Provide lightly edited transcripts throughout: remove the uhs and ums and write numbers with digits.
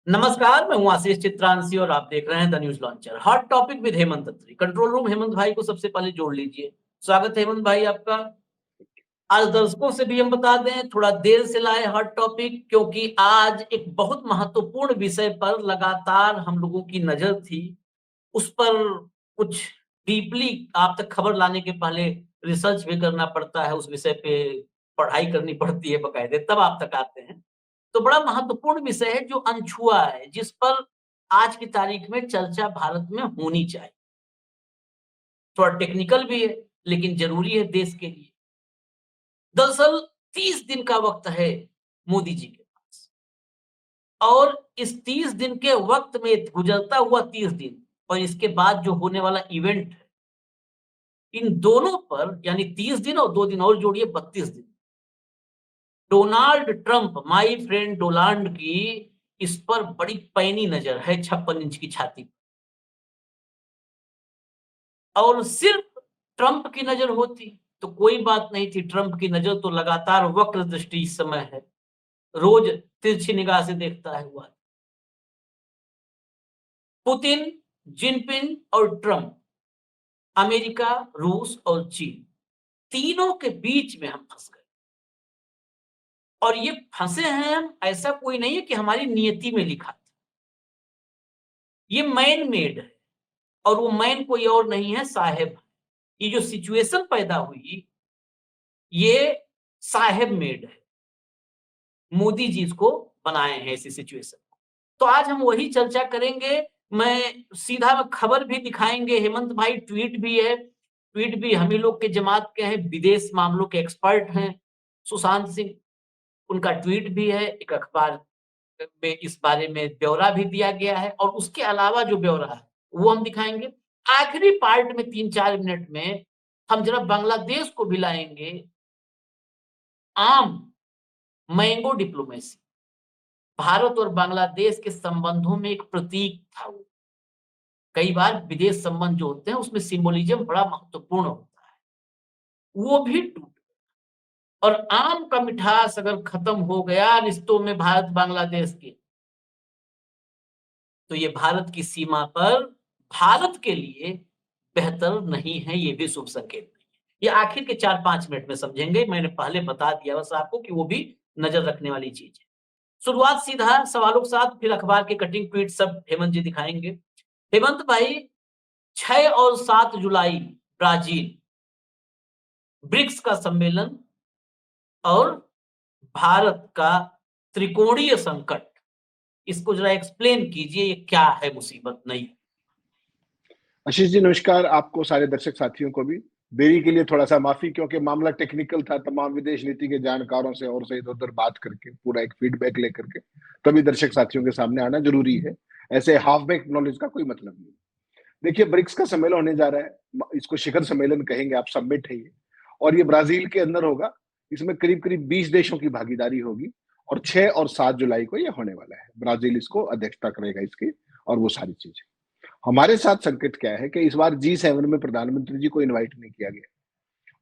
नमस्कार, मैं हूँ आशीष चित्रांशी और आप देख रहे हैं the news launcher. Hot topic with Hemant Atri. Control room Hemant भाई को सबसे पहले जोड़ लीजिए। स्वागत है हेमंत भाई आपका। आज दर्शकों से भी हम बता दें, थोड़ा देर से लाए हॉट टॉपिक, क्योंकि आज एक बहुत महत्वपूर्ण विषय पर लगातार हम लोगों की नजर थी। उस पर कुछ डीपली आप तक खबर लाने के पहले रिसर्च भी करना पड़ता है, उस विषय पे पढ़ाई करनी पड़ती है बकायदे, तब आप तक आते हैं। तो बड़ा महत्वपूर्ण विषय है जो अनछुआ है, जिस पर आज की तारीख में चर्चा भारत में होनी चाहिए। थोड़ा टेक्निकल भी है, लेकिन ज़रूरी है देश के लिए। दरअसल 30 दिन का वक़्त है मोदी जी के पास, और इस 30 दिन के वक़्त में गुज़रता हुआ 30 दिन और इसके बाद जो होने वाला इवेंट है, इन दोनों पर यानी 30 दिन और 2 दिन और जोड़िए 32 दिन। Donald Trump, my friend Donald की इस पर बड़ी पैनी नज़र है 56 इंच की छाती पर। और सिर्फ ट्रंप की नज़र होती तो कोई बात नहीं थी। ट्रंप की नज़र तो लगातार वक्र दृष्टि इस समय है, रोज तिरछी निगाह से देखता है हुआ। पुतिन, जिनपिंग और ट्रंप, अमेरिका, रूस और चीन, तीनों के बीच में हम फंस गए। और ये फंसे हैं हम, ऐसा कोई नहीं है कि हमारी नियति में लिखा था। ये मैन मेड है, और वो मैन कोई और नहीं है, साहेब। ये जो सिचुएशन पैदा हुई, ये साहेब मेड है। मोदी जी इसको बनाए हैं ऐसी सिचुएशन। तो आज हम वही चर्चा करेंगे। मैं सीधा में खबर भी दिखाएंगे, हेमंत भाई ट्वीट भी है। ट्वीट भी हम ही लोग के जमात के हैं, विदेश मामलों के एक्सपर्ट हैं सुशांत सिंह, उनका ट्वीट भी है। एक अखबार में इस बारे में ब्यौरा भी दिया गया है, और उसके अलावा जो ब्यौरा है वो हम दिखाएंगे। आखिरी पार्ट में 3-4 मिनट में हम जरा बांग्लादेश को भी लाएंगे। आम मैंगो डिप्लोमेसी भारत और बांग्लादेश के संबंधों में एक प्रतीक था वो। कई बार विदेश संबंध जो होते हैं उसमें सिंबोलिज्म बड़ा महत्वपूर्ण होता है, वो भी टूट। और आम का मिठास अगर खत्म हो गया रिश्तों में भारत बांग्लादेश के, तो ये भारत की सीमा पर भारत के लिए बेहतर नहीं है, ये भी शुभ संकेत नहीं है। ये आखिर के 4-5 मिनट में समझेंगे, मैंने पहले बता दिया बस आपको कि वो भी नजर रखने वाली चीज है। शुरुआत सीधा सवालों के साथ, फिर अखबार के कटिंग ट्वीट सब हेमंत जी दिखाएंगे। हेमंत भाई, 6 और 7 जुलाई ब्राजील, ब्रिक्स का सम्मेलन और भारत का त्रिकोणीय संकट, इसको जरा एक्सप्लेन कीजिए, ये क्या है मुसीबत नई? आशीष जी नमस्कार, आपको सारे दर्शक साथियों को भी। देरी के लिए थोड़ा सा माफी, क्योंकि मामला टेक्निकल था। तमाम विदेश नीति के जानकारों से और से इधर उधर बात करके पूरा एक फीडबैक लेकर के तभी दर्शक साथियों के सामने आना जरूरी है। ऐसे हाफ बैक नॉलेज का कोई मतलब नहीं। देखिए, ब्रिक्स का सम्मेलन होने जा रहा है, इसको शिखर सम्मेलन कहेंगे आप, समिट है ये, और ये ब्राजील के अंदर होगा। इसमें करीब करीब 20 देशों की भागीदारी होगी, और 6 और 7 जुलाई को ये होने वाला है। ब्राजील इसको अध्यक्षता करेगा इसकी, और वो सारी चीजें। हमारे साथ संकट क्या है कि इस बार G7 में प्रधानमंत्री जी को इनवाइट नहीं किया गया,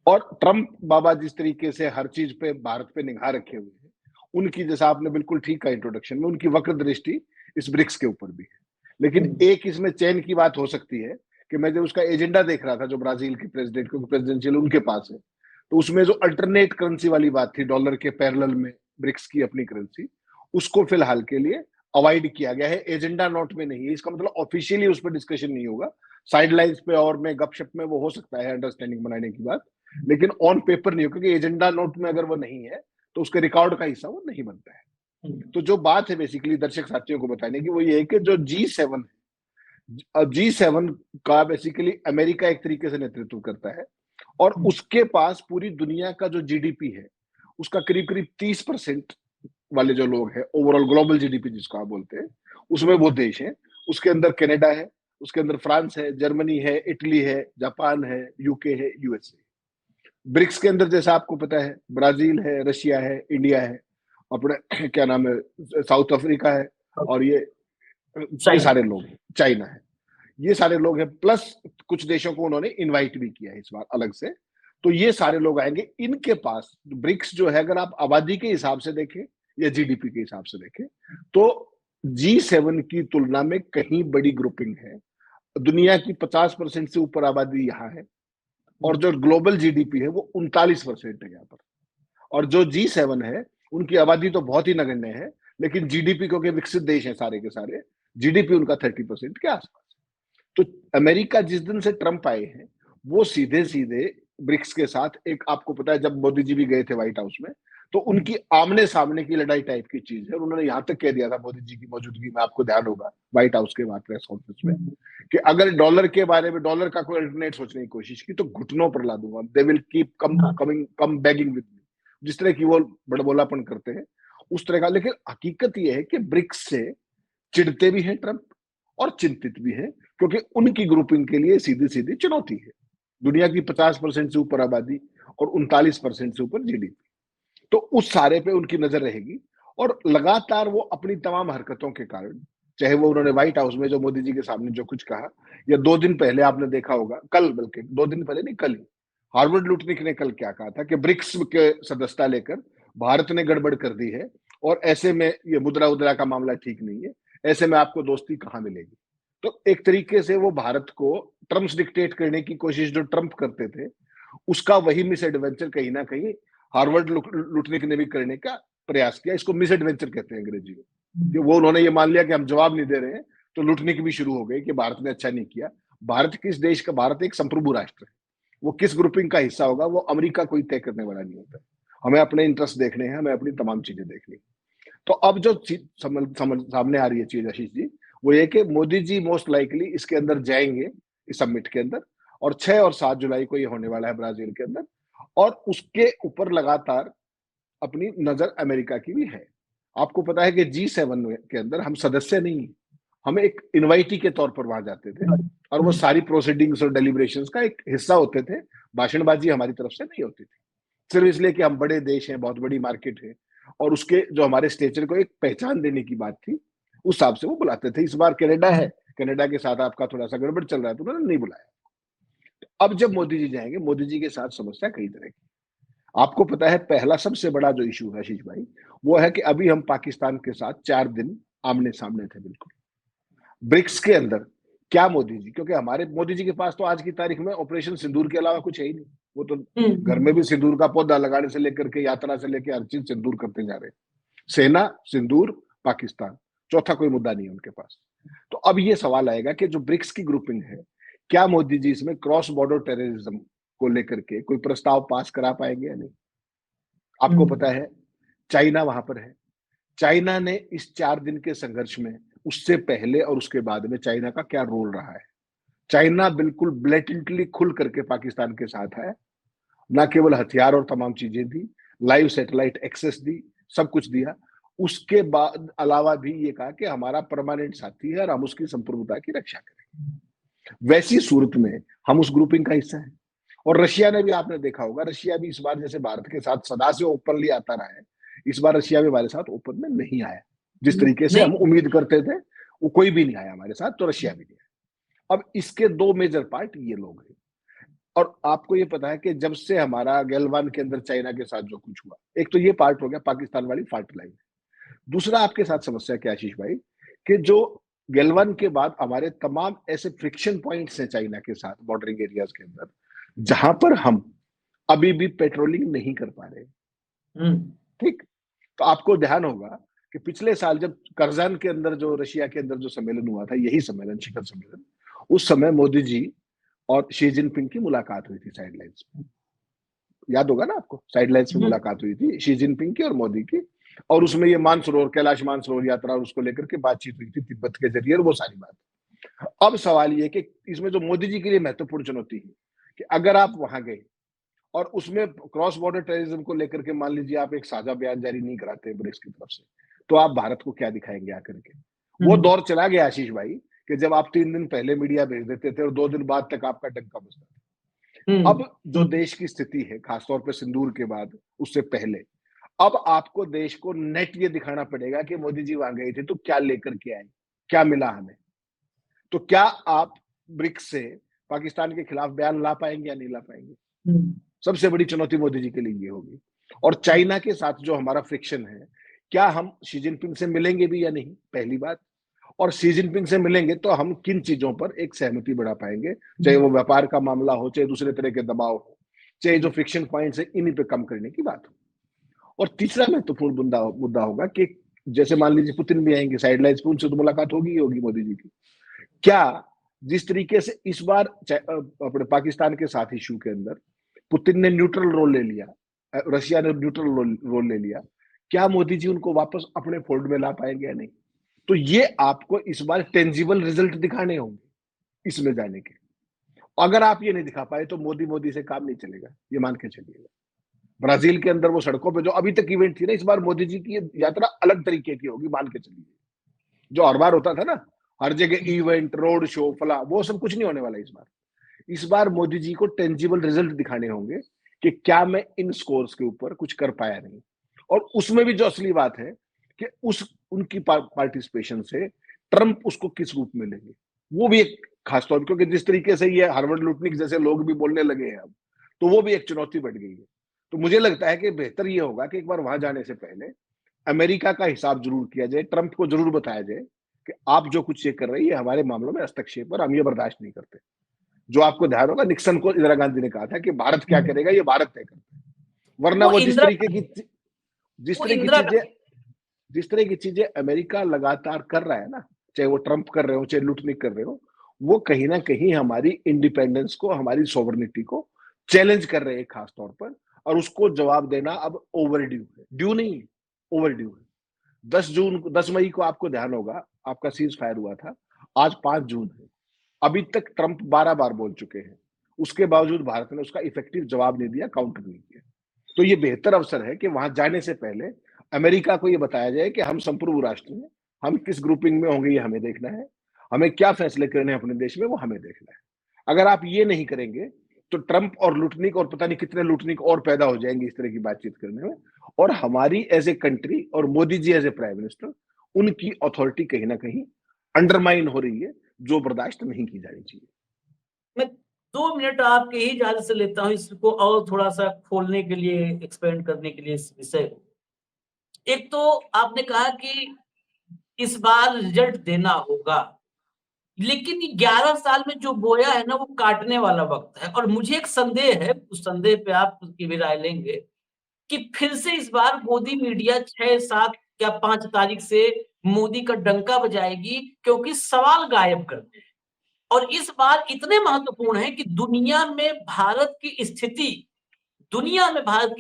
और ट्रंप बाबा जिस तरीके से हर चीज पे भारत पे निगाह रखे हुए हैं, उनकी, जैसा आपने बिल्कुल ठीक कहा इंट्रोडक्शन में, उनकी वक्र दृष्टि इस ब्रिक्स के ऊपर भी है। लेकिन एक इसमें चैन की बात हो सकती है कि मैं जब उसका एजेंडा देख रहा था, जो ब्राजील के प्रेसिडेंट, क्योंकि प्रेसिडेंशियल उनके पास है, तो उसमें जो अल्टरनेट करेंसी वाली बात थी, डॉलर के पैरेलल में ब्रिक्स की अपनी करेंसी, उसको फिलहाल के लिए अवॉइड किया गया है। एजेंडा नोट में नहीं है, इसका मतलब ऑफिशियली उस पर डिस्कशन नहीं होगा। साइडलाइंस पे और में गपशप में वो हो सकता है अंडरस्टैंडिंग बनाने की बात, लेकिन ऑन पेपर नहीं हो, क्योंकि एजेंडा नोट में अगर वो नहीं है तो उसके रिकॉर्ड का हिस्सा वो नहीं बनता है। तो जो बात है बेसिकली दर्शक साथियों को बताने की, वो ये है कि जो G7 है, G7 का बेसिकली अमेरिका एक तरीके से नेतृत्व करता है, और उसके पास पूरी दुनिया का जो जीडीपी है उसका करीब करीब 30% वाले जो लोग हैं, ओवरऑल ग्लोबल जीडीपी जिसको आप बोलते हैं, उसमें वो देश है। उसके अंदर कनाडा है, उसके अंदर फ्रांस है, जर्मनी है, इटली है, जापान है, यूके है, यूएसए। ब्रिक्स के अंदर जैसा आपको पता है, ब्राजील है, रशिया है, इंडिया है, अपने क्या नाम है, साउथ अफ्रीका है, और ये सारे लोग, चाइना है, ये सारे लोग हैं। प्लस कुछ देशों को उन्होंने इनवाइट भी किया है इस बार अलग से। तो ये सारे लोग आएंगे। इनके पास ब्रिक्स जो है, अगर आप आबादी के हिसाब से देखें या जीडीपी के हिसाब से देखें, तो G7 की तुलना में कहीं बड़ी ग्रुपिंग है। दुनिया की 50% से ऊपर आबादी यहाँ है और जो ग्लोबल जीडीपी है वो 39% है यहाँ पर। और जो G7 है उनकी आबादी तो बहुत ही नगण्य है, लेकिन जीडीपी, क्योंकि विकसित देश है सारे के सारे, जीडीपी उनका 30% के आसपास। तो अमेरिका जिस दिन से ट्रंप आए हैं वो सीधे सीधे ब्रिक्स के साथ एक, आपको पता है जब मोदी जी भी गए थे व्हाइट हाउस में, तो उनकी आमने सामने की लड़ाई टाइप की चीज है। उन्होंने यहां तक कह दिया था मोदी जी की मौजूदगी में, आपको ध्यान होगा व्हाइट हाउस के वहां प्रेस कॉन्फ्रेंस में, कि अगर डॉलर के बारे में, डॉलर का कोई अल्टरनेट सोचने की कोशिश की तो घुटनों पर ला दूंगा, they will keep come begging with me, जिस तरह की वो बड़बोलापन करते हैं उस तरह का। लेकिन हकीकत यह है कि ब्रिक्स से चिढ़ते भी हैं ट्रंप और चिंतित भी हैं, क्योंकि उनकी ग्रुपिंग के लिए सीधी सीधी चुनौती है। दुनिया की 50% से ऊपर आबादी और 39% से ऊपर जीडीपी, तो उस सारे पे उनकी नजर रहेगी। और लगातार वो अपनी तमाम हरकतों के कारण, चाहे वो उन्होंने व्हाइट हाउस में जो मोदी जी के सामने जो कुछ कहा, या 2 दिन पहले आपने देखा होगा, कल, बल्कि 2 दिन पहले नहीं, कल ही हार्वर्ड लुटनिक ने कल क्या कहा था कि ब्रिक्स के सदस्यता लेकर भारत ने गड़बड़ कर दी है और ऐसे में ये मुद्रा उद्रा का मामला ठीक नहीं है, ऐसे में आपको दोस्ती कहां मिलेगी। तो एक तरीके से वो भारत को टर्म्स डिक्टेट करने की कोशिश जो ट्रंप करते थे, उसका वही मिस एडवेंचर कहीं ना कहीं हार्वर्ड लुटनिक ने भी करने का प्रयास किया। इसको मिस एडवेंचर कहते हैं अंग्रेजी में, कि वो उन्होंने ये मान लिया कि हम जवाब नहीं दे रहे हैं, तो लुटनिक भी शुरू हो गई कि भारत ने अच्छा नहीं किया। भारत किस देश का, भारत एक संप्रभु राष्ट्र है, वो किस ग्रुपिंग का हिस्सा होगा वो अमेरिका कोई तय करने वाला नहीं होता। हमें अपने इंटरेस्ट देखने हैं, हमें अपनी तमाम चीजें देखनी। तो अब जो सामने आ रही है चीज आशीष जी, वो ये कि मोदी जी मोस्ट लाइकली इसके अंदर जाएंगे, इस समिट के अंदर, और 6 और 7 जुलाई को ये होने वाला है ब्राजील के अंदर, और उसके ऊपर लगातार अपनी नजर अमेरिका की भी है। आपको पता है कि G7 के अंदर हम सदस्य नहीं, हम एक इनवाइटी के तौर पर वहां जाते थे और वो सारी प्रोसीडिंग्स और डेलिब्रेशंस का एक हिस्सा होते थे। भाषणबाजी हमारी तरफ से नहीं होती थी, सिर्फ इसलिए कि हम बड़े देश हैं, बहुत बड़ी मार्केट है, और उसके जो हमारे स्टेचर को एक पहचान देने की बात थी, उस हिसाब से वो बुलाते थे। इस बार कनाडा है, कनाडा के साथ आपका थोड़ा सा गड़बड़ चल रहा है तो उन्होंने नहीं बुलाया। तो अब जब मोदी जी जाएंगे, मोदी जी के साथ समस्या कई तरह की। आपको पता है पहला सबसे बड़ा जो इशू है आशीष भाई, वो है कि अभी हम पाकिस्तान के साथ 4 दिन आमने सामने थे बिल्कुल ब्रिक्स के अंदर। क्या मोदी जी, क्योंकि हमारे मोदी जी के पास तो आज की तारीख में ऑपरेशन सिंदूर के अलावा कुछ है ही नहीं, वो तो घर में भी सिंदूर का पौधा लगाने से लेकर के यात्रा से लेकर हर चीज सिंदूर करते जा रहे हैं। सेना, सिंदूर, पाकिस्तान, चौथा कोई मुद्दा नहीं है उनके पास। तो अब ये सवाल आएगा कि जो ब्रिक्स की ग्रुपिंग है, क्या मोदी जी इसमें क्रॉस बॉर्डर टेररिज्म को लेकर के कोई प्रस्ताव पास करा पाएंगे या नहीं। आपको पता है चाइना वहां पर है, चाइना ने इस 4 दिन के संघर्ष में, उससे पहले और उसके बाद में चाइना का क्या रोल रहा है। चाइना बिल्कुल ब्लेटेंटली खुल करके पाकिस्तान के साथ है, ना केवल हथियार और तमाम चीजें दी, लाइव सैटेलाइट एक्सेस दी, सब कुछ दिया। उसके बाद अलावा भी ये कहा कि हमारा परमानेंट साथी है और हम उसकी संप्रभुता की रक्षा करेंगे। वैसी सूरत में हम उस ग्रुपिंग का हिस्सा है। और रशिया ने भी, आपने देखा होगा, रशिया भी इस बार जैसे भारत के साथ सदा से ओपनली आता रहा है, इस बार रशिया भी हमारे साथ ओपन में नहीं आया। जिस तरीके से हम उम्मीद करते थे वो कोई भी नहीं आया हमारे साथ, तो रशिया भी नहीं आया। अब इसके 2 मेजर पार्ट ये लोग हैं। और आपको ये पता है कि जब से हमारा गैलवान के अंदर चाइना के साथ जो कुछ हुआ, एक तो ये पार्ट हो गया पाकिस्तान वाली फाल्ट लाइन। दूसरा आपके साथ समस्या क्या आशीष भाई, कि जो गैलवान के बाद हमारे तमाम ऐसे फ्रिक्शन पॉइंट्स हैं चाइना के साथ बॉर्डरिंग एरियाज के अंदर, जहां पर हम अभी भी पेट्रोलिंग नहीं कर पा रहे। ठीक, तो आपको ध्यान होगा कि पिछले साल जब करजान के अंदर, जो रशिया के अंदर जो सम्मेलन हुआ था, यही सम्मेलन, शिखर सम्मेलन, उस समय मोदी जी और शी जिनपिंग की मुलाकात हुई थी साइडलाइंस में। याद होगा ना आपको, साइडलाइंस में मुलाकात हुई थी शी जिनपिंग की और मोदी की, और उसमें ये मानसरोवर, कैलाश मानसरोवर यात्रा और उसको लेकर के बातचीत हुई थी तिब्बत के जरिए, और वो सारी बात। अब सवाल ये कि इसमें जो मोदी जी के लिए महत्वपूर्ण चुनौती है कि अगर आप वहां गए और उसमें क्रॉस बॉर्डर टेररिज्म को लेकर के मान लीजिए आप एक साझा बयान जारी नहीं कराते ब्रिक्स की तरफ से, तो आप भारत को क्या दिखाएंगे आकर के। वो दौर चला गया आशीष भाई कि जब आप 3 दिन पहले मीडिया भेज देते थे और 2 दिन बाद तक आपका डंका बजता था। अब जो देश की स्थिति है, खासतौर पर सिंदूर के बाद, उससे पहले, अब आपको देश को नेट ये दिखाना पड़ेगा कि मोदी जी वहां गए थे तो क्या लेकर के आए, क्या मिला हमें। तो क्या आप ब्रिक्स से पाकिस्तान के खिलाफ बयान ला पाएंगे या नहीं ला पाएंगे। सबसे बड़ी चुनौती मोदी जी के लिए ये होगी। और चाइना के साथ जो हमारा फ्रिक्शन है, क्या हम शी जिनपिंग से मिलेंगे भी या नहीं, पहली बात। और शी जिनपिंग से मिलेंगे तो हम किन चीजों पर एक सहमति बढ़ा पाएंगे, चाहे वो व्यापार का मामला हो, चाहे दूसरे तरह के दबाव हो, चाहे जो फ्रिक्शन पॉइंट्स है इन्हीं पे कम करने की बात हो। और तीसरा महत्वपूर्ण मुद्दा होगा कि जैसे मान लीजिए पुतिन भी आएंगे, साइडलाइंस पे उनसे तो मुलाकात होगी ही होगी मोदी जी की। क्या जिस तरीके से इस बार अपने पाकिस्तान के साथ इशू के अंदर पुतिन ने न्यूट्रल रोल ले लिया, रशिया ने न्यूट्रल रोल ले लिया, क्या मोदी जी उनको वापस अपने फोल्ड में ला पाएंगे या नहीं? तो ये आपको इस बार टेंजिबल रिजल्ट दिखाने होंगे इसमें जाने के। अगर आप ये नहीं दिखा पाए तो मोदी मोदी से काम नहीं चलेगा, ये मान के चलिएगा। ब्राजील के अंदर वो सड़कों पे जो अभी तक इवेंट थी ना, इस बार मोदी जी की यात्रा अलग तरीके की होगी, मान के चलिए। जो हर बार होता था ना, हर जगह इवेंट, रोड शो, फला, वो सब कुछ नहीं होने वाला इस बार। इस बार मोदी जी को टेंजिबल रिजल्ट दिखाने होंगे कि क्या मैं इन स्कोर्स के ऊपर कुछ कर पाया नहीं। और उसमें भी जो असली बात है कि उनकी पार्टिसिपेशन से ट्रंप उसको किस रूप में लेंगे, वो भी एक खास तौर, क्योंकि जिस तरीके से ये हार्वर्ड लुटनिक जैसे लोग भी बोलने लगे हैं अब, तो वो भी एक चुनौती बढ़ गई है। तो मुझे लगता है कि बेहतर ये होगा कि एक बार वहां जाने से पहले अमेरिका का हिसाब जरूर किया जाए, ट्रंप को जरूर बताया जाए कि आप जो कुछ ये कर रहे हैं ये हमारे मामलों में हस्तक्षेप और हम ये बर्दाश्त नहीं करते। जो आपको ध्यान होगा, निक्सन को इंदिरा गांधी ने कहा था कि भारत क्या करेगा ये भारत तय करता है, वरना वो जिस तरह की चीजें अमेरिका लगातार कर रहा है ना, चाहे वो ट्रंप कर रहे हो, चाहे लुटनिक कर रहे हो, वो कहीं ना कहीं हमारी इंडिपेंडेंस को, हमारी सोवरेनिटी को चैलेंज कर रहे हैं खास तौर पर। और उसको जवाब देना अब ओवर ड्यू है, ड्यू नहीं, ओवर ड्यू है। 10 मई को आपको ध्यान होगा आपका सीज फायर हुआ था, आज 5 जून है, अभी तक ट्रंप 12 बार बोल चुके हैं, उसके बावजूद भारत ने उसका इफेक्टिव जवाब नहीं दिया, काउंटर नहीं किया। तो ये बेहतर अवसर है कि वहां जाने से पहले अमेरिका को ये बताया जाए कि हम संप्रभु राष्ट्र हैं, हम किस ग्रुपिंग में होंगे ये हमें देखना है, हमें क्या फैसले करने हैं अपने देश में वो हमें देखना है। अगर आप ये नहीं करेंगे तो ट्रंप और लुटनिक और पता नहीं कितने लुटनिक और पैदा हो जाएंगे इस तरह की बातचीत करने में, और हमारी एज ए कंट्री और Modi ji as a prime minister, उनकी अथॉरिटी कहीं ना कहीं अंडरमाइन हो रही है, जो बर्दाश्त नहीं की जानी चाहिए। मैं 2 मिनट आपके ही इजाजत से लेता हूँ इसको और थोड़ा सा खोलने के लिए, एक्सपेंड करने के लिए इस विषय को। एक तो आपने कहा कि इस बार रिजल्ट देना होगा, लेकिन ये 11 साल में जो बोया है ना वो काटने वाला वक्त है। और मुझे एक संदेह है, उस संदेह पे आप उसकी भी राय लेंगे कि फिर से इस बार मोदी मीडिया 6, 7 या 5 तारीख से मोदी का डंका बजाएगी, क्योंकि सवाल गायब करते हैं। और इस बार इतने महत्वपूर्ण है कि दुनिया में भारत की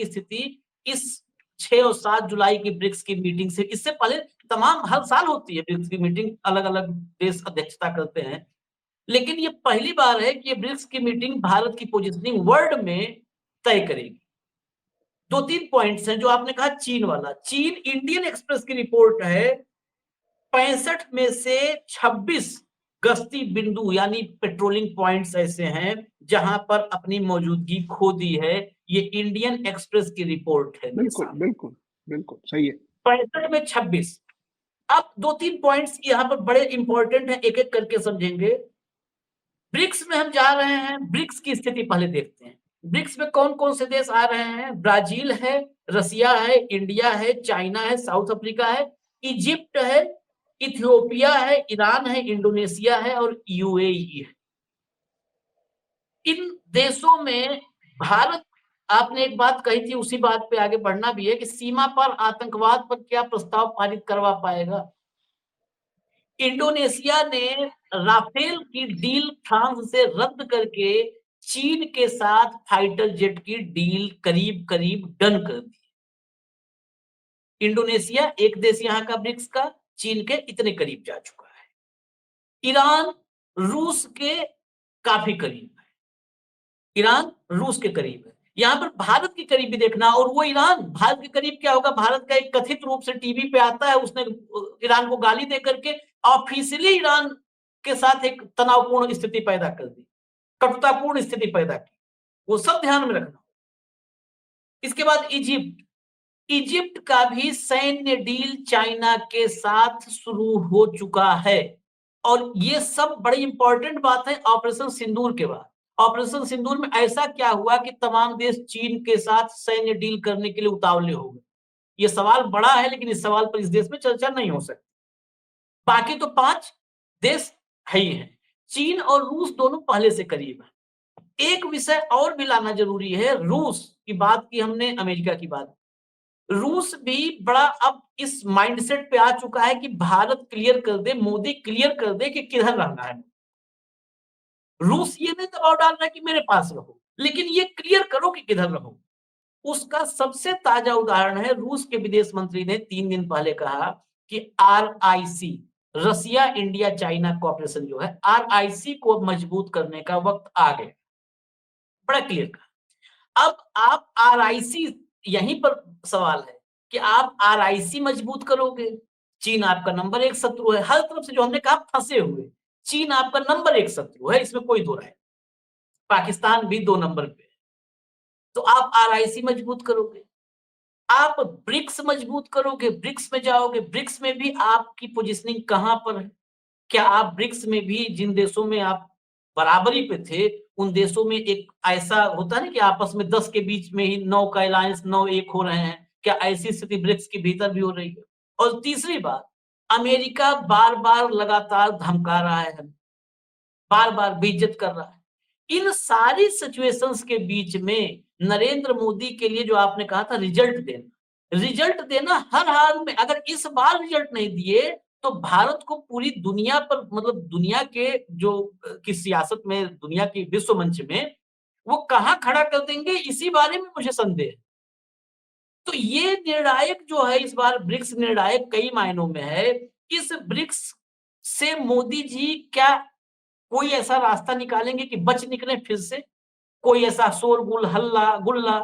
स्थिति इस 6 और 7 जुलाई की ब्रिक्स की मीटिंग से, इससे पहले तमाम हर साल होती है ब्रिक्स की मीटिंग, अलग अलग देश अध्यक्षता करते हैं, लेकिन ये पहली बार है कि ये ब्रिक्स की मीटिंग भारत की पोजीशनिंग वर्ल्ड में तय करेगी। 2-3 पॉइंट्स हैं जो आपने कहा। चीन वाला, चीन, इंडियन एक्सप्रेस की रिपोर्ट है 65 में से 26 गश्ती बिंदु यानी पेट्रोलिंग पॉइंट्स ऐसे हैं जहां पर अपनी मौजूदगी खो दी है। ये इंडियन एक्सप्रेस की रिपोर्ट है। बिल्कुल बिल्कुल बिल्कुल सही है। 65 में 26। अब 2-3 पॉइंट्स यहाँ पर बड़े इंपॉर्टेंट है, एक एक करके समझेंगे। ब्रिक्स में हम जा रहे हैं, ब्रिक्स की स्थिति पहले देखते हैं। ब्रिक्स में कौन कौन से देश आ रहे हैं? ब्राजील है, रसिया है, इंडिया है, चाइना है, साउथ अफ्रीका है, इजिप्ट है, इथियोपिया है, ईरान है, इंडोनेशिया है और यूएई है। इन देशों में भारत, आपने एक बात कही थी, उसी बात पे आगे बढ़ना भी है कि सीमा पर आतंकवाद पर क्या प्रस्ताव पारित करवा पाएगा। इंडोनेशिया ने राफेल की डील फ्रांस से रद्द करके चीन के साथ फाइटर जेट की डील करीब करीब डन कर दी। इंडोनेशिया एक देश यहां का ब्रिक्स का चीन के इतने करीब जा चुका है। ईरान रूस के काफी करीब है, ईरान रूस के करीब है। यहां पर भारत के करीब भी देखना, और वो ईरान भारत के करीब क्या होगा? भारत का एक कथित रूप से टीवी पे आता है, उसने ईरान को गाली दे करके ऑफिशियली ईरान के साथ एक तनावपूर्ण स्थिति पैदा कर दी, कटुतापूर्ण स्थिति पैदा की। वो सब ध्यान में रखना। इसके बाद इजिप्ट, इजिप्ट का भी सैन्य डील चाइना के साथ शुरू हो चुका है। और ये सब बड़ी इंपॉर्टेंट बात है ऑपरेशन सिंदूर के बाद। ऑपरेशन सिंदूर में ऐसा क्या हुआ कि तमाम देश चीन के साथ सैन्य डील करने के लिए उतावले हो गए? ये सवाल बड़ा है, लेकिन इस सवाल पर इस देश में चर्चा नहीं हो सकती। बाकी तो 5 देश है ही है। चीन और रूस दोनों पहले से करीब है। एक विषय और भी लाना जरूरी है, रूस की बात की हमने, अमेरिका की बात। रूस भी बड़ा अब इस माइंडसेट पे आ चुका है कि भारत क्लियर कर दे, मोदी क्लियर कर दे कि किधर रहना है। रूस ये नहीं दबाव डाल रहा है कि मेरे पास रहो, लेकिन ये क्लियर करो कि किधर रहो। उसका सबसे ताजा उदाहरण है, रूस के विदेश मंत्री ने 3 दिन पहले कहा कि RIC, Russia India China cooperation जो है, RIC को मजबूत करने का वक्त आ गया। बड़ा क्लियर कहा। अब आप RIC, यहीं पर सवाल है कि आप RIC मजबूत करोगे, चीन आपका नंबर 1 शत्रु है। हर तरफ से जो हमने कहा फंसे हुए, चीन आपका नंबर 1 शत्रु है, इसमें कोई दो राय नहीं। पाकिस्तान भी 2 नंबर पे है। तो आप RIC मजबूत करोगे, आप ब्रिक्स मजबूत करोगे, ब्रिक्स में जाओगे, ब्रिक्स में भी आपकी पोजीशनिंग कहां पर है? क्या आप ब्रिक्स में भी जिन देशों में आप बराबरी पे थे, उन देशों में एक ऐसा होता है ना कि आपस में 10 के बीच में ही 9 का अलायंस, 9 एक हो रहे हैं, क्या ऐसी स्थिति ब्रिक्स के भीतर भी हो रही है? और तीसरी बात, अमेरिका बार-बार लगातार धमका रहा है हमें, बार-बार बेइज्जत कर रहा है। इन सारी सिचुएशंस के बीच में नरेंद्र मोदी के लिए जो आपने कहा था रिजल्ट देना हर हाल में, अगर इस बार रिजल्ट नहीं दिए तो भारत को पूरी दुनिया पर, मतलब दुनिया के जो की सियासत में, दुनिया की विश्व मंच में वो कहां खड़ा कर देंगे, इसी बारे में मुझे संदेह है। तो ये निर्णायक जो है इस बार, ब्रिक्स निर्णायक कई मायनों में है। इस ब्रिक्स से मोदी जी क्या कोई ऐसा रास्ता निकालेंगे कि बच निकले फिर से? कोई ऐसा शोरगुल, हल्ला, गुल्ला?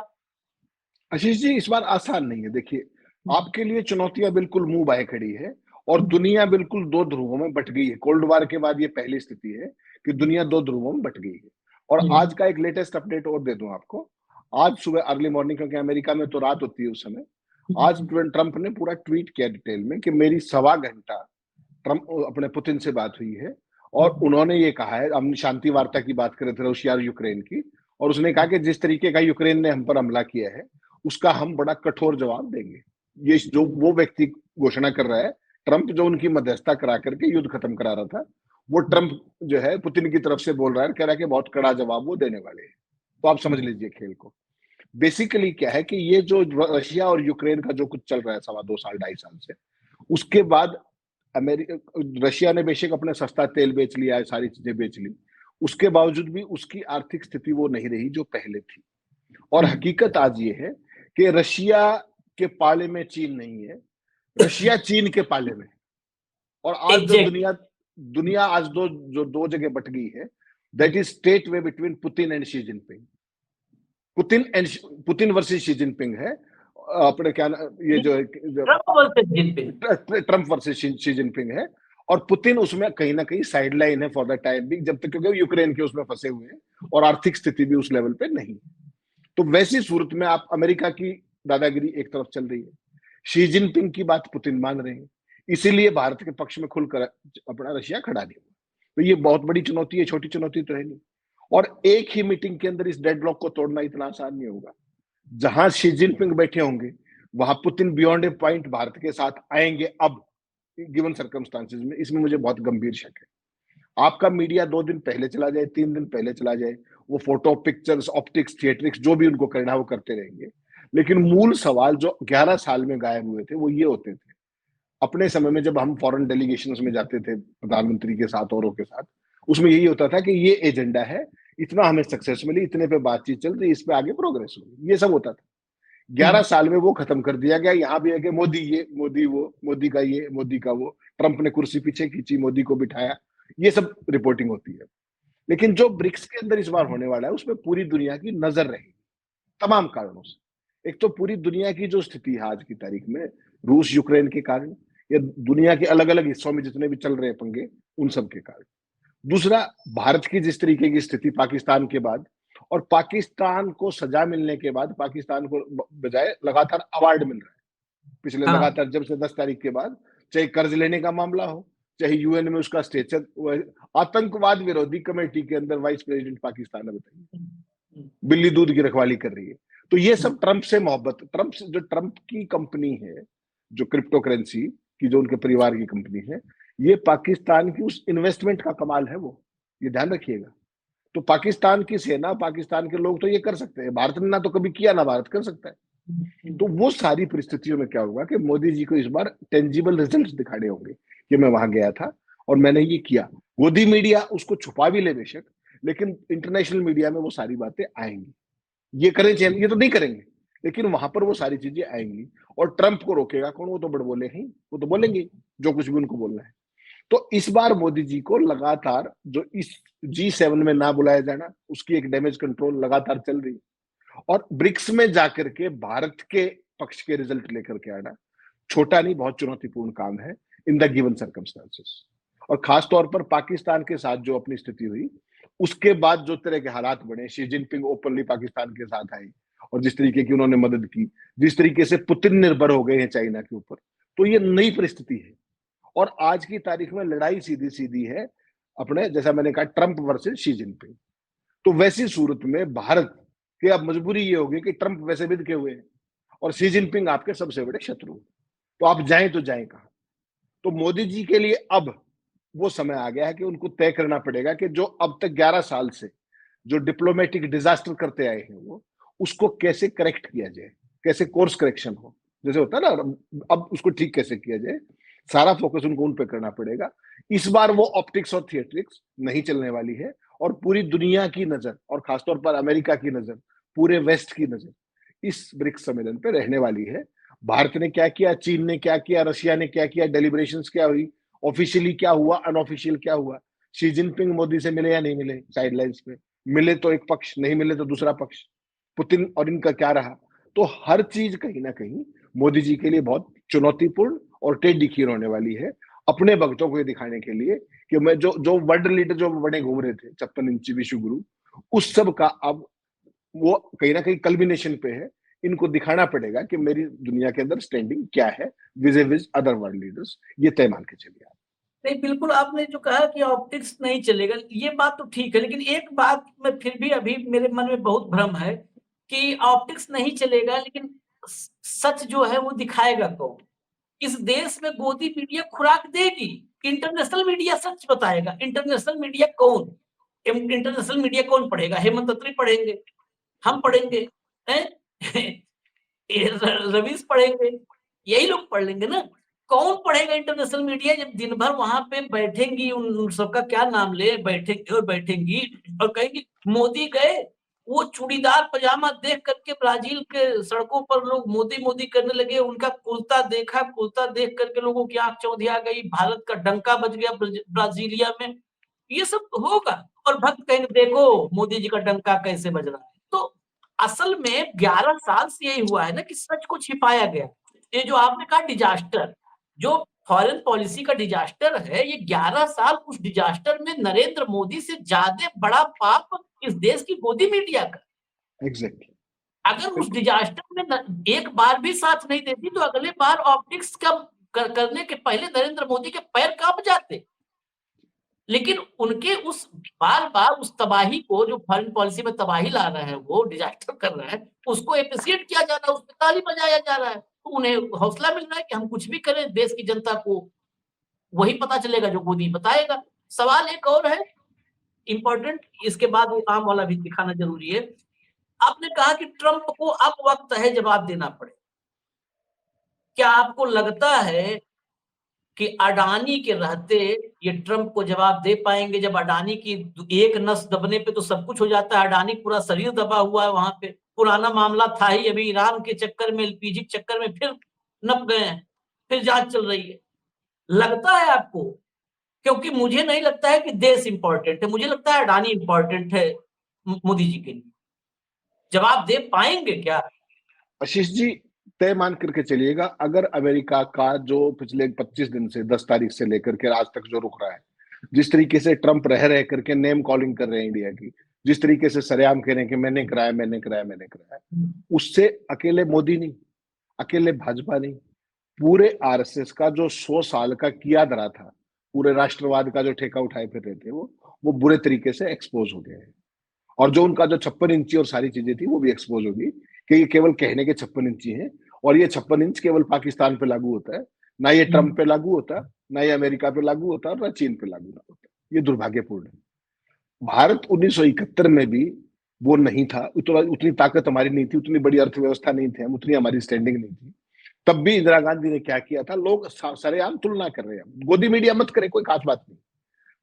आशीष जी, इस बार आसान नहीं है। देखिए, आपके लिए चुनौतियां बिल्कुल मुंह बाए खड़ी है और दुनिया बिल्कुल 2 ध्रुवों में बट गई है। कोल्ड वार के बाद ये पहली स्थिति है कि दुनिया 2 ध्रुवों में बट गई है। और आज का एक लेटेस्ट अपडेट और दे दूं आपको। आज सुबह अर्ली मॉर्निंग, क्योंकि अमेरिका में तो रात होती है उस समय, आज ट्रंप ने पूरा ट्वीट किया डिटेल में कि मेरी 1.25 घंटा ट्रंप अपने पुतिन से बात हुई है और उन्होंने ये कहा है, हम शांति वार्ता की बात कर रहे थे रशिया और यूक्रेन की, और उसने कहा कि जिस तरीके का यूक्रेन ने हम पर हमला किया है उसका हम बड़ा कठोर जवाब देंगे। ये जो वो व्यक्ति घोषणा कर रहा है, ट्रंप, जो उनकी मध्यस्थता करा करके युद्ध खत्म करा रहा था, वो ट्रंप जो है पुतिन की तरफ से बोल रहा है, कह रहा है कि बहुत कड़ा जवाब वो देने वाले हैं। तो आप समझ लीजिए खेल को। बेसिकली क्या है कि ये जो रशिया और यूक्रेन का जो कुछ चल रहा है 2.25 साल 2.5 साल से, उसके बाद रशिया ने बेशक अपने सस्ता तेल बेच लिया है, सारी चीजें बेच ली, उसके बावजूद भी उसकी आर्थिक स्थिति वो नहीं रही जो पहले थी। और हकीकत आज ये है कि रशिया के पाले में चीन नहीं है, रशिया चीन के पाले में। और आज जो दुनिया आज दो जगह बट गई है, that is state way between Putin and Xi Jinping. Putin versus Xi Jinping है, अपने क्या ये जो ट्रंप वर्सेस शी जिनपिंग है, और पुतिन उसमें कहीं ना कहीं साइडलाइन है फॉर द टाइम बिंग, जब तक, क्योंकि यूक्रेन के उसमें फंसे हुए हैं और आर्थिक स्थिति भी उस लेवल पे नहीं। तो वैसी सूरत में आप अमेरिका की दादागिरी एक तरफ चल रही है, शी जिनपिंग की बात पुतिन मान रहे हैं, इसीलिए भारत के पक्ष में खुलकर अपना रशिया खड़ा नहीं हुआ। तो ये बहुत बड़ी चुनौती है, छोटी चुनौती तो है नहीं। और एक ही मीटिंग के अंदर इस डेडलॉक को तोड़ना इतना आसान नहीं होगा। जहां शी जिनपिंग बैठे होंगे वहां पुतिन बियॉन्ड ए पॉइंट भारत के साथ आएंगे अब, गिवन सर्कमस्टांसेस में, इसमें मुझे बहुत गंभीर शक है। आपका मीडिया 2 दिन पहले चला जाए, 3 दिन पहले चला जाए, वो फोटो, पिक्चर्स, ऑप्टिक्स, थिएट्रिक्स, जो भी उनको करना है वो करते रहेंगे, लेकिन मूल सवाल जो 11 साल में गायब हुए थे वो ये होते थे। अपने समय में जब हम फॉरेन डेलीगेशंस में जाते थे प्रधानमंत्री के साथ, औरों के साथ, उसमें यही होता था कि ये एजेंडा है, इतना हमें सक्सेस मिली, इतने पे बातचीत चल रही, इस पे आगे प्रोग्रेस होगी, ये सब होता था। 11 साल में वो खत्म कर दिया गया। यहाँ भी है कि मोदी ये, मोदी वो, मोदी का ये, मोदी का वो, ट्रंप ने कुर्सी पीछे खींची, मोदी को बिठाया, ये सब रिपोर्टिंग होती है। लेकिन जो ब्रिक्स के अंदर इस बार होने वाला है उसमें पूरी दुनिया की नजर रहेगी तमाम कारणों से। एक तो पूरी दुनिया की जो स्थिति है आज की तारीख में, रूस यूक्रेन के कारण, या दुनिया के अलग अलग हिस्सों में जितने भी चल रहे हैं पंगे, उन सब के कारण। दूसरा, भारत की जिस तरीके की स्थिति पाकिस्तान के बाद, और पाकिस्तान को सजा मिलने के बाद पाकिस्तान को बजाय लगातार अवार्ड मिल रहा है पिछले लगातार, जब से 10 तारीख के बाद, चाहे कर्ज लेने का मामला हो, चाहे यूएन में उसका स्टेचर, आतंकवाद विरोधी कमेटी के अंदर वाइस प्रेसिडेंट पाकिस्तान है, बताइए, बिल्ली दूध की रखवाली कर रही है। तो ये सब ट्रंप से मोहब्बत, ट्रंप से, जो ट्रंप की कंपनी है, जो क्रिप्टो करेंसी की, जो उनके परिवार की कंपनी है, ये पाकिस्तान की उस इन्वेस्टमेंट का कमाल है, वो ये ध्यान रखिएगा। तो पाकिस्तान की सेना, पाकिस्तान के लोग तो ये कर सकते हैं, भारत ने ना तो कभी किया, ना भारत कर सकता है। तो वो सारी परिस्थितियों में क्या होगा कि मोदी जी को इस बार टेंजिबल रिजल्ट्स दिखाने होंगे कि मैं वहां गया था और मैंने ये किया। गोदी मीडिया उसको छुपा भी ले बेशक, लेकिन इंटरनेशनल मीडिया में वो सारी बातें आएंगी। ये करें चाहे, ये तो नहीं करेंगे, लेकिन वहां पर वो सारी चीजें आएंगी। और ट्रंप को रोकेगा कौन? वो तो बड़ बोले हैं, वो तो बोलेंगे जो कुछ भी उनको बोलना है। तो इस बार मोदी जी को लगातार, जो इस G7 में ना बुलाया जाना, उसकी एक डैमेज कंट्रोल लगातार चल रही है। और ब्रिक्स में जाकर के भारत के पक्ष के रिजल्ट लेकर के आना छोटा नहीं, बहुत चुनौतीपूर्ण काम है इन द गिवन सर्कमस्टांसेस। और खास तौर पर पाकिस्तान के साथ जो अपनी स्थिति हुई, उसके बाद जो तरह के हालात बने, शी जिनपिंग ओपनली पाकिस्तान के साथ आए और जिस तरीके की उन्होंने मदद की, जिस तरीके से पुतिन निर्भर हो गए हैं चाइना के ऊपर, तो ये नई परिस्थिति है। और आज की तारीख में लड़ाई सीधी सीधी है अपने, जैसा मैंने कहा, ट्रंप वर्सेस शी जिनपिंग। तो वैसी सूरत में भारत की अब मजबूरी ये होगी कि ट्रंप वैसे भी दिखे हुए हैं और शी जिनपिंग आपके सबसे बड़े शत्रु, तो आप जाएं तो जाएं कहां? तो मोदी जी के लिए अब वो समय आ गया है कि उनको तय करना पड़ेगा कि जो अब तक 11 साल से जो डिप्लोमेटिक डिजास्टर करते आए हैं, वो उसको कैसे करेक्ट किया जाए, कैसे कोर्स करेक्शन हो, जैसे होता है ना, अब उसको ठीक कैसे किया जाए। सारा फोकस उनको उन पे करना पड़ेगा। इस बार वो ऑप्टिक्स और थिएट्रिक्स नहीं चलने वाली है और पूरी दुनिया की नजर, और खासतौर पर अमेरिका की नजर, पूरे वेस्ट की नजर इस ब्रिक्स सम्मेलन पे रहने वाली है। भारत ने क्या किया, चीन ने क्या किया, रशिया ने क्या किया, डेलिब्रेशंस क्या हुई, ऑफिशियली क्या हुआ, अनऑफिशियल क्या हुआ, शी जिनपिंग मोदी से मिले या नहीं मिले, साइडलाइंस पे मिले तो एक पक्ष, नहीं मिले तो दूसरा पक्ष, पुतिन और इनका क्या रहा। तो हर चीज कहीं ना कहीं मोदी जी के लिए बहुत चुनौतीपूर्ण और टेढ़ी खीर होने वाली है, अपने भक्तों को ये दिखाने के लिए कि मैं जो जो वर्ल्ड लीडर जो बड़े घूम रहे थे 56 इंची विश्व गुरु, उस सब का अब वो कहीं ना कहीं कल्बिनेशन पे है। इनको दिखाना पड़ेगा कि मेरी दुनिया के अंदर स्टैंडिंग क्या है vis-a-vis other world leaders, ये तय मान के चलिए आप। नहीं, बिल्कुल आपने जो कहा कि ऑप्टिक्स नहीं चलेगा, ये बात तो ठीक है, लेकिन एक बात में फिर भी अभी मेरे मन में बहुत भ्रम है कि ऑप्टिक्स नहीं चलेगा, लेकिन सच जो है वो दिखाएगा कौन? इस देश में गोदी मीडिया खुराक देगी, इंटरनेशनल मीडिया सच बताएगा। इंटरनेशनल मीडिया कौन? इंटरनेशनल मीडिया कौन पढ़ेगा? हेमंत अत्री पढ़ेंगे, हम पढ़ेंगे, हैं? रवीश पढ़ेंगे, यही लोग पढ़ लेंगे ना। कौन पढ़ेगा इंटरनेशनल मीडिया जब दिन भर वहां पे बैठेंगी, उन सबका क्या नाम ले, बैठेंगे और बैठेंगी और कहेंगी मोदी गए। वो चूड़ीदार पजामा देख करके ब्राजील के सड़कों पर लोग मोदी मोदी करने लगे, उनका कुर्ता देखा, कुर्ता देख करके लोगों की आंख चौंधिया गई, भारत का डंका बज गया ब्राजीलिया में। ये सब होगा और भक्त कहेंगे देखो मोदी जी का डंका कैसे बज रहा है। तो असल में 11 साल से यही हुआ है ना कि सच को छिपाया गया। ये जो आपने कहा डिजास्टर, जो फॉरेन पॉलिसी का डिजास्टर है, ये 11 साल उस डिजास्टर में नरेंद्र मोदी से ज्यादा बड़ा पाप इस देश की गोदी मीडिया का। एग्जैक्टली। अगर उस डिजास्टर में एक बार भी साथ नहीं देती तो अगले बार ऑप्टिक्स का करने के पहले नरेंद्र मोदी के पैर कांप जाते। लेकिन उनके उस बार बार उस तबाही को, जो फॉरेन पॉलिसी में तबाही ला रहा है, वो डिजास्टर कर रहा है, उसको एप्रिशिएट किया जा रहा है, उस पर ताली बजाया जा रहा है, तो उन्हें हौसला मिल रहा है कि हम कुछ भी करें देश की जनता को वही पता चलेगा जो मोदी बताएगा। सवाल एक और है इंपॉर्टेंट, इसके बाद वो काम वाला भी दिखाना जरूरी है। आपने कहा कि ट्रंप को अब वक्त है जवाब देना पड़े। क्या आपको लगता है कि अडानी के रहते ये ट्रंप को जवाब दे पाएंगे? जब अडानी की एक नस दबने पे तो सब कुछ हो जाता है, अडानी पूरा शरीर दबा हुआ है वहां पे, पुराना मामला था ही, अभी ईरान के चक्कर में, एलपीजी के चक्कर में फिर नप गए हैं, फिर जांच चल रही है। लगता है आपको? क्योंकि मुझे नहीं लगता है कि देश इंपॉर्टेंट है, मुझे लगता है अडानी इंपॉर्टेंट है मोदी जी के लिए। जवाब दे पाएंगे क्या? आशीष जी, तय मान करके चलिएगा, अगर अमेरिका का जो पिछले 25 दिन से 10 तारीख से लेकर के आज तक जो रुक रहा है, जिस तरीके से ट्रंप रह करके नेम कॉलिंग कर रहे हैं इंडिया की, जिस तरीके से सरेआम कह रहे हैं कि मैंने कराया, मैंने कराया, मैंने कराया, उससे अकेले मोदी नहीं, अकेले भाजपा नहीं, पूरे आरएसएस का जो 100 साल का किया धरा था, पूरे राष्ट्रवाद का जो ठेका उठाए फिर रहे थे, वो बुरे तरीके से एक्सपोज हो गए हैं। और जो उनका जो 56 इंची और सारी चीजें थी वो भी एक्सपोज होगी कि ये केवल कहने के 56 इंची हैं और ये 56 इंच केवल पाकिस्तान पे लागू होता है, ना ये ट्रंप पे लागू होता, ना ये अमेरिका पे लागू होता और ना चीन पे लागू ना होता। ये दुर्भाग्यपूर्ण है। भारत 1971 में भी वो नहीं था, उतनी ताकत हमारी नहीं थी, उतनी बड़ी अर्थव्यवस्था नहीं थी, हम उतनी हमारी स्टैंडिंग नहीं थी। तब भी इंदिरा गांधी ने क्या किया था, लोग सरेआम तुलना कर रहे हैं। गोदी मीडिया मत करें, कोई खास बात नहीं।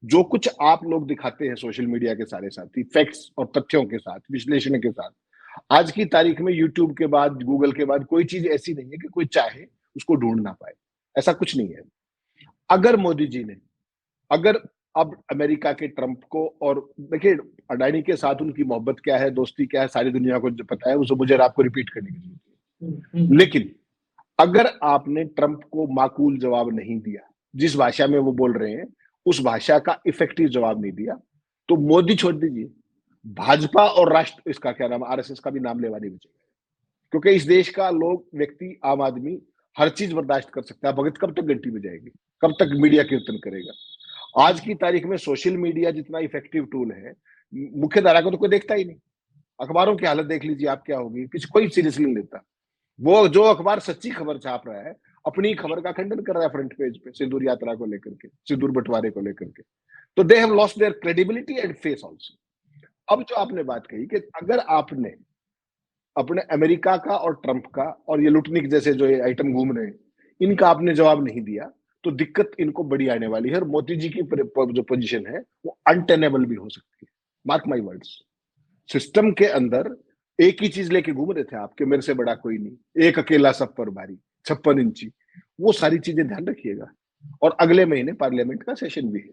जो कुछ आप लोग दिखाते हैं सोशल मीडिया के सारे साथी, फैक्ट्स और तथ्यों के साथ, विश्लेषण के साथ, आज की तारीख में यूट्यूब के बाद, गूगल के बाद कोई चीज ऐसी नहीं है कि कोई चाहे उसको ढूंढ ना पाए। ऐसा कुछ नहीं है। अगर मोदी जी ने, अगर अब अमेरिका के ट्रंप को, और देखिए अडानी के साथ उनकी मोहब्बत क्या है, दोस्ती क्या है, सारी दुनिया को जो पता है, उसे मुझे आपको रिपीट करने की जरूरत है। लेकिन अगर आपने ट्रंप को माकूल जवाब नहीं दिया, जिस भाषा में वो बोल रहे हैं उस भाषा का इफेक्टिव जवाब नहीं दिया, तो मोदी छोड़ दीजिए, भाजपा और राष्ट्र, इसका क्या नाम, आरएसएस का भी नाम लेवा नहीं बचेगा। क्योंकि इस देश का लोग, व्यक्ति, आम आदमी हर चीज बर्दाश्त कर सकता है। भगत कब तक घंटी बजाएगी, कब तक मीडिया कीर्तन करेगा। आज की तारीख में सोशल मीडिया जितना इफेक्टिव टूल है, मुख्य धारा को तो कोई देखता ही नहीं। अखबारों की हालत देख लीजिए आप क्या होगी, किसी कोई सीरियसली नहीं लेता। वो जो अखबार सच्ची खबर छाप रहा है, अपनी खबर का खंडन कर रहा है फ्रंट पेज पे, सिंदूर यात्रा को लेकर के, सिंदूर बंटवारे को लेकर के। तो they have lost their credibility and face also. अब जो आपने बात कही कि अगर आपने अपने अमेरिका का और ट्रंप का और ये लुटनिक जैसे जो ये आइटम घूम रहे हैं, इनका आपने जवाब नहीं दिया, तो दिक्कत इनको बड़ी आने वाली है। और मोदी जी की जो पोजीशन है वो अनटेनेबल भी हो सकती है। Mark my words. सिस्टम के अंदर एक ही चीज लेके घूम रहे थे आप कि मेरे से बड़ा कोई नहीं, एक अकेला सब पर भारी, 56 इंची। वो सारी चीजें ध्यान रखिएगा। और अगले महीने पार्लियामेंट का सेशन भी है,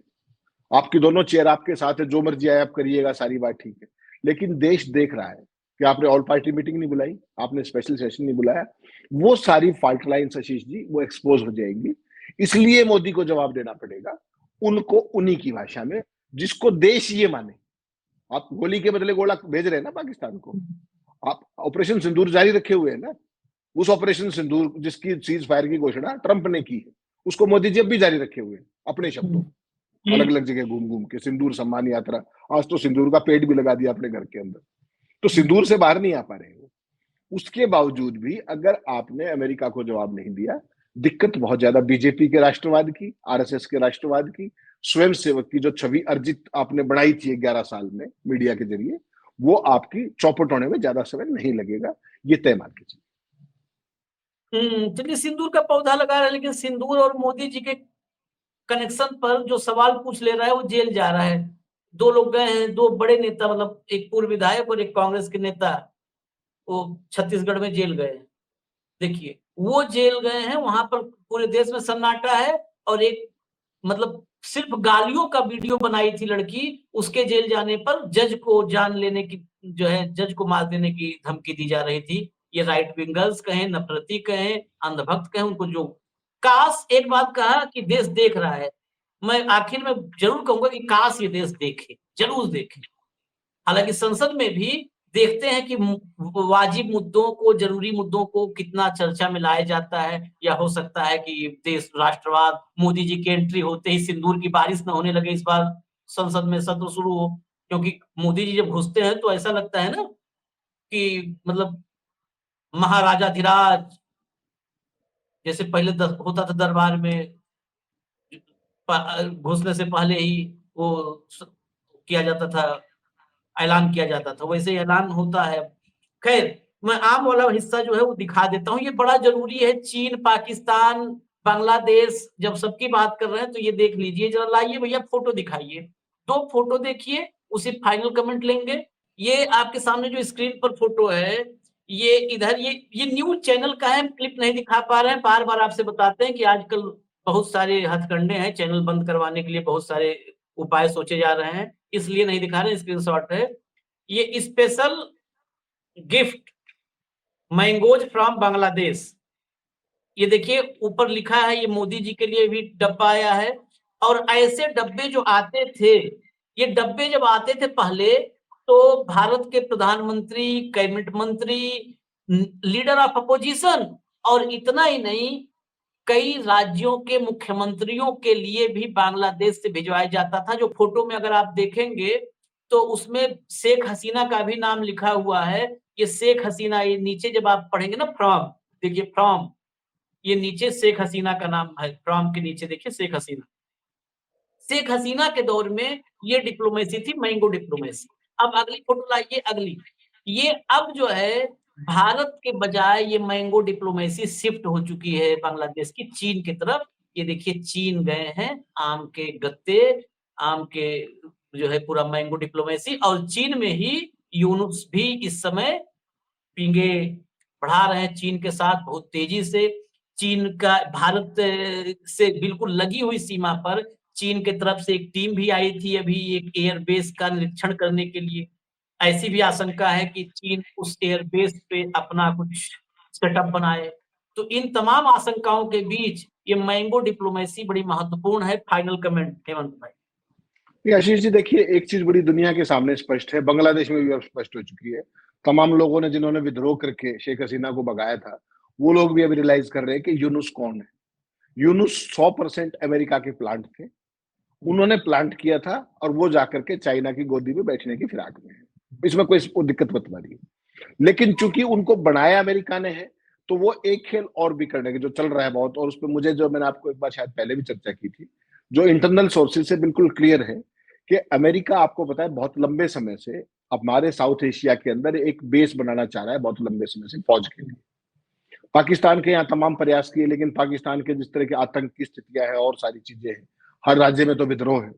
आपकी दोनों चेयर आपके साथ है, जो मर्जी आए आप करिएगा, सारी बात ठीक है। लेकिन देश देख रहा है कि आपने ऑल पार्टी मीटिंग नहीं बुलाई, आपने स्पेशल सेशन नहीं बुलाया। वो सारी फाल्ट लाइन्स आशीष जी वो एक्सपोज हो जाएंगी। इसलिए मोदी को जवाब देना पड़ेगा उनको उन्हीं की भाषा में, जिसको देश ये माने। आप गोली के बदले गोला भेज रहे हैं ना पाकिस्तान को, आप ऑपरेशन सिंदूर जारी रखे हुए हैं ना। उस ऑपरेशन सिंदूर जिसकी सीज फायर की घोषणा ट्रंप ने की है, उसको मोदी जी अब भी जारी रखे हुए हैं अपने शब्दों, अलग अलग जगह घूम घूम के। सिंदूर सम्मान यात्रा, आज तो सिंदूर का पेड़ भी लगा दिया अपने घर के अंदर। तो सिंदूर से बाहर नहीं आ पा रहे हो। उसके बावजूद भी अगर आपने अमेरिका को जवाब नहीं दिया, दिक्कत बहुत ज्यादा बीजेपी के राष्ट्रवाद की, आरएसएस के राष्ट्रवाद की, स्वयं सेवक की जो छवि अर्जित आपने बनाई थी 11 साल में मीडिया के जरिए, वो आपकी चौपट होने में ज्यादा समय नहीं लगेगा, ये तय मान के चलिए। चलिए, सिंदूर का पौधा लगा रहा है, लेकिन सिंदूर और मोदी जी के कनेक्शन पर जो सवाल पूछ ले रहा है वो जेल जा रहा है। 2 लोग गए हैं, 2 बड़े नेता, मतलब एक पूर्व विधायक और एक कांग्रेस के नेता, वो छत्तीसगढ़ में जेल गए हैं। देखिए, वो जेल गए हैं, वहां पर पूरे देश में सन्नाटा है। और एक, मतलब सिर्फ गालियों का वीडियो बनाई थी लड़की, उसके जेल जाने पर जज को जान लेने की, जो है जज को मार देने की धमकी दी जा रही थी। ये राइट विंगर्स कहें, नफरती कहें, अंधभक्त कहें, उनको जो, काश एक बात कहा कि देश देख रहा है। मैं आखिर में जरूर कहूंगा कि काश ये देश देखे, जरूर देखे। हालांकि संसद में भी देखते हैं कि वाजिब मुद्दों को, जरूरी मुद्दों को कितना चर्चा में लाया जाता है। या हो सकता है कि देश राष्ट्रवाद, मोदी जी की एंट्री होते ही सिंदूर की बारिश न होने लगे इस बार संसद में सत्र शुरू हो। क्योंकि मोदी जी जब घुसते हैं तो ऐसा लगता है ना कि मतलब महाराजाधिराज, जैसे पहले होता था दरबार में, घुसने से पहले ही वो किया जाता था, ऐलान किया जाता था, वैसे ऐलान होता है। खैर, मैं आम वाला हिस्सा जो है वो दिखा देता हूँ, ये बड़ा जरूरी है। चीन, पाकिस्तान, बांग्लादेश, जब सबकी बात कर रहे हैं तो ये देख लीजिए जरा। लाइए भैया, फोटो दिखाइए, 2 फोटो देखिए, उसी फाइनल कमेंट लेंगे। ये आपके सामने जो स्क्रीन पर फोटो है, ये इधर, ये न्यूज चैनल का है, क्लिप नहीं दिखा पा रहे हैं। बार बार आपसे बताते हैं कि आजकल बहुत सारे हथकंडे हैं, चैनल बंद करवाने के लिए बहुत सारे उपाय सोचे जा रहे हैं, इसलिए नहीं दिखा रहे हैं। स्क्रीनशॉट है, ये special gift mangoes from Bangladesh. ये देखिए ऊपर लिखा है, ये मोदी जी के लिए भी डब्बा आया है। और ऐसे डब्बे जो आते थे, ये डब्बे जब आते थे पहले, तो भारत के प्रधानमंत्री, कैबिनेट मंत्री, लीडर ऑफ अपोजिशन, और इतना ही नहीं, कई राज्यों के मुख्यमंत्रियों के लिए भी बांग्लादेश से भिजवाया जाता था। जो फोटो में अगर आप देखेंगे तो उसमें शेख हसीना का भी नाम लिखा हुआ है। ये शेख हसीना, ये नीचे जब आप पढ़ेंगे ना फ्रॉम, देखिए फ्रॉम, ये नीचे शेख हसीना का नाम है, फ्रॉम के नीचे देखिए शेख हसीना। शेख हसीना के दौर में ये डिप्लोमेसी थी, मैंगो डिप्लोमेसी। अब अगली फोटो लाइए, अगली। ये अब जो है भारत के बजाय ये मैंगो डिप्लोमेसी शिफ्ट हो चुकी है बांग्लादेश की चीन की तरफ। ये देखिए चीन गए हैं, आम के गत्ते, आम के जो है पूरा मैंगो डिप्लोमेसी, और चीन में ही यूनुस भी इस समय पींगे बढ़ा रहे हैं चीन के साथ बहुत तेजी से। चीन का भारत से बिल्कुल लगी हुई सीमा पर चीन की तरफ से एक टीम भी आई थी अभी एक एयरबेस का निरीक्षण करने के लिए। ऐसी भी आशंका है कि चीन उस एयरबेस पे अपना कुछ सेटअप बनाए। तो इन तमाम आशंकाओं के बीच ये मैंगो डिप्लोमेसी बड़ी महत्वपूर्ण है। फाइनल कमेंट हेमंत भाई। ये आशीष जी देखिए, एक चीज बड़ी दुनिया के सामने स्पष्ट है, बांग्लादेश में भी अब स्पष्ट हो चुकी है। तमाम लोगों ने जिन्होंने विद्रोह करके शेख हसीना को भगाया था, वो लोग भी अभी रियलाइज कर रहे हैं कि यूनुस कौन है। यूनुस 100% अमेरिका के प्लांट थे, उन्होंने प्लांट किया था और वो जाकर के चाइना की गोदी में बैठने की फिराक में है। इसमें कोई दिक्कत मत मानिए। लेकिन चूंकि उनको बनाया अमेरिका ने है, तो वो एक खेल और भी करने के जो चल रहा है बहुत, और उसपे मुझे जो मैंने आपको एक बार शायद पहले भी चर्चा की थी, जो इंटरनल सोर्सेज से बिल्कुल क्लियर है कि अमेरिका आपको पता है बहुत लंबे समय से हमारे साउथ एशिया के अंदर एक बेस बनाना चाह रहा है, बहुत लंबे समय से फौज के लिए। पाकिस्तान के यहाँ तमाम प्रयास किए, लेकिन पाकिस्तान के जिस तरह के आतंक की स्थितियां हैं और सारी चीजें हैं, हर राज्य में तो विद्रोह है,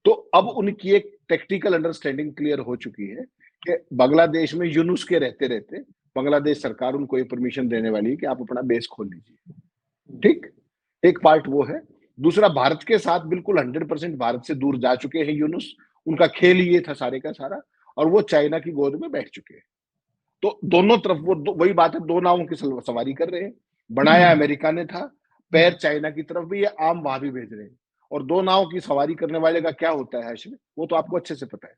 तो अब उनकी एक टेक्टिकल अंडरस्टैंडिंग क्लियर हो चुकी है कि बांग्लादेश में यूनुस के रहते रहते बांग्लादेश सरकार उनको ये परमिशन देने वाली है कि आप अपना बेस खोल लीजिए। ठीक, एक पार्ट वो है। दूसरा, भारत के साथ बिल्कुल 100% भारत से दूर जा चुके हैं यूनुस, उनका खेल ये था सारे का सारा, और वो चाइना की गोद में बैठ चुके हैं। तो दोनों तरफ वो वही बात है, दो नावों की सवारी कर रहे हैं। बनाया अमेरिका ने था, पैर चाइना की तरफ भी, ये आम वहां भी भेज रहे हैं। और दो नाव की सवारी करने वाले का क्या होता है हाशिम, वो तो आपको अच्छे से पता है।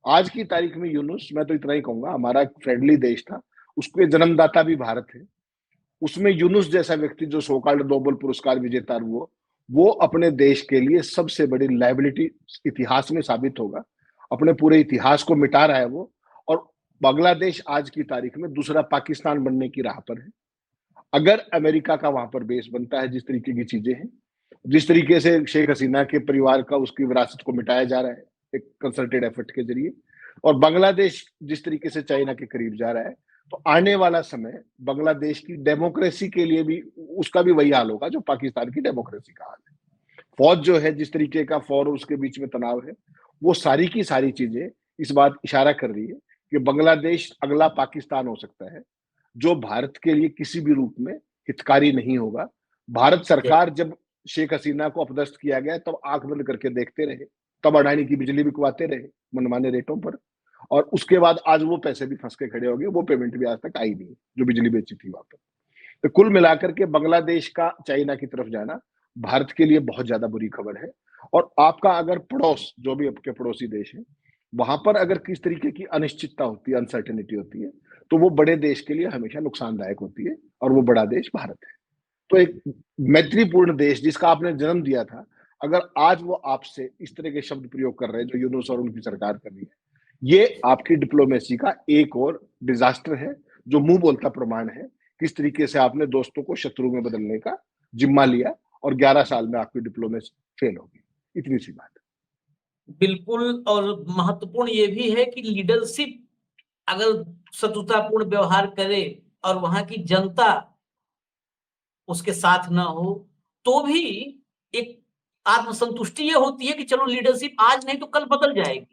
आज की तारीख में यूनुस, मैं तो इतना ही कहूंगा, हमारा एक फ्रेंडली देश था, उसके जन्मदाता भी भारत है। उसमें यूनुस जैसा व्यक्ति जो सोकाल्ड नोबेल पुरस्कार विजेता वो अपने देश के लिए सबसे बड़ी लायबिलिटी इतिहास में साबित होगा। अपने पूरे इतिहास को मिटा रहा है वो। और बांग्लादेश आज की तारीख में दूसरा पाकिस्तान बनने की राह पर है। अगर अमेरिका का वहां पर बेस बनता है, जिस तरीके की चीजें हैं, जिस तरीके से शेख हसीना के परिवार का उसकी विरासत को मिटाया जा रहा है एक कंसल्टेड एफर्ट के जरिए, और बांग्लादेश जिस तरीके से चाइना के करीब जा रहा है, तो आने वाला समय बांग्लादेश की डेमोक्रेसी के लिए भी उसका भी वही हाल होगा जो पाकिस्तान की डेमोक्रेसी का हाल है। फौज जो है, जिस तरीके का फौज उसके बीच में तनाव है, वो सारी की सारी चीजें इस बात इशारा कर रही है कि बांग्लादेश अगला पाकिस्तान हो सकता है, जो भारत के लिए किसी भी रूप में हितकारी नहीं होगा। भारत सरकार जब शेख हसीना को अपदस्थ किया गया तब आंख बंद करके देखते रहे, तब अडानी की बिजली बिकवाते रहे मनमाने रेटों पर, और उसके बाद आज वो पैसे भी फंस के खड़े हो गए, वो पेमेंट भी आज तक आई नहीं जो बिजली बेची थी वहां पर। तो कुल मिलाकर के बांग्लादेश का चाइना की तरफ जाना भारत के लिए बहुत ज्यादा बुरी खबर है। और आपका अगर पड़ोस, जो भी आपके पड़ोसी देश है, वहां पर अगर किस तरीके की अनिश्चितता होती है, अनसर्टेनिटी होती है, तो वो बड़े देश के लिए हमेशा नुकसानदायक होती है, और वो बड़ा देश भारत है। तो एक मैत्रीपूर्ण देश जिसका आपने जन्म दिया था, अगर आज वो आपसे इस तरह के शब्द प्रयोग कर रहे हैं जो यूनुस और उनकी सरकार कर रही है, ये आपकी डिप्लोमेसी का एक और डिजास्टर है, जो मुंह बोलता प्रमाण है किस तरीके से आपने दोस्तों को शत्रु में बदलने का जिम्मा लिया, और 11 साल में आपकी डिप्लोमेसी फेल होगी। इतनी सी बात। बिल्कुल, और महत्वपूर्ण ये भी है कि लीडरशिप अगर शत्रुतापूर्ण व्यवहार करे और वहां की जनता उसके साथ ना हो, तो भी एक आत्मसंतुष्टि ये होती है कि चलो लीडरशिप आज नहीं तो कल बदल जाएगी।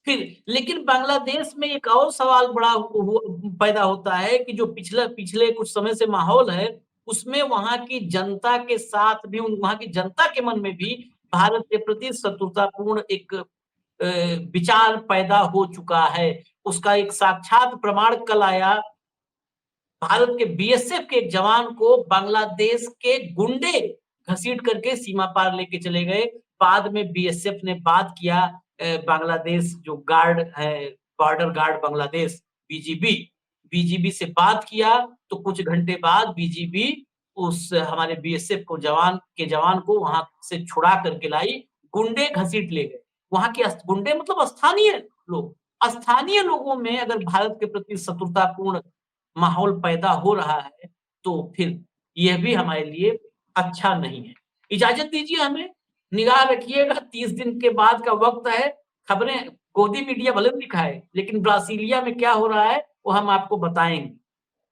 फिर लेकिन बांग्लादेश में एक और सवाल बड़ा पैदा होता है कि जो पिछले पिछले कुछ समय से माहौल है, उसमें वहां की जनता के साथ भी, वहां की जनता के मन में भी भारत के प्रति शत्रुतापूर्ण एक विचार पैदा हो चुका है। उसका एक साक्षात प्रमाण कल आया। भारत के बीएसएफ के एक जवान को बांग्लादेश के गुंडे घसीट करके सीमा पार लेके चले गए। बाद में बीएसएफ ने बात किया, बांग्लादेश जो गार्ड है, बॉर्डर गार्ड बांग्लादेश, बीजीबी से बात किया, तो कुछ घंटे बाद बीजीबी उस हमारे बीएसएफ को जवान को वहां से छुड़ा करके लाई। गुंडे घसीट ले गए। वहां के गुंडे मतलब स्थानीय लोग, स्थानीय लोगों में अगर भारत के प्रति शत्रुतापूर्ण माहौल पैदा हो रहा है, तो फिर यह भी हमारे लिए अच्छा नहीं है। इजाज़त दीजिए हमें, निगाह रखिएगा, 30 दिन के बाद का वक़्त है, खबरें गोदी मीडिया भले ही दिखाए, लेकिन ब्राज़ीलिया में क्या हो रहा है, वो हम आपको बताएँगे।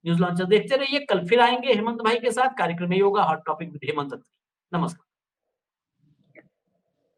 न्यूज़ लॉन्चर देखते रहिए, कल फिर आएँगे हेमंत भाई के साथ, कार्यक्रम यही होगा हॉट टॉपिक विद हेमंत अत्री। नमस्कार।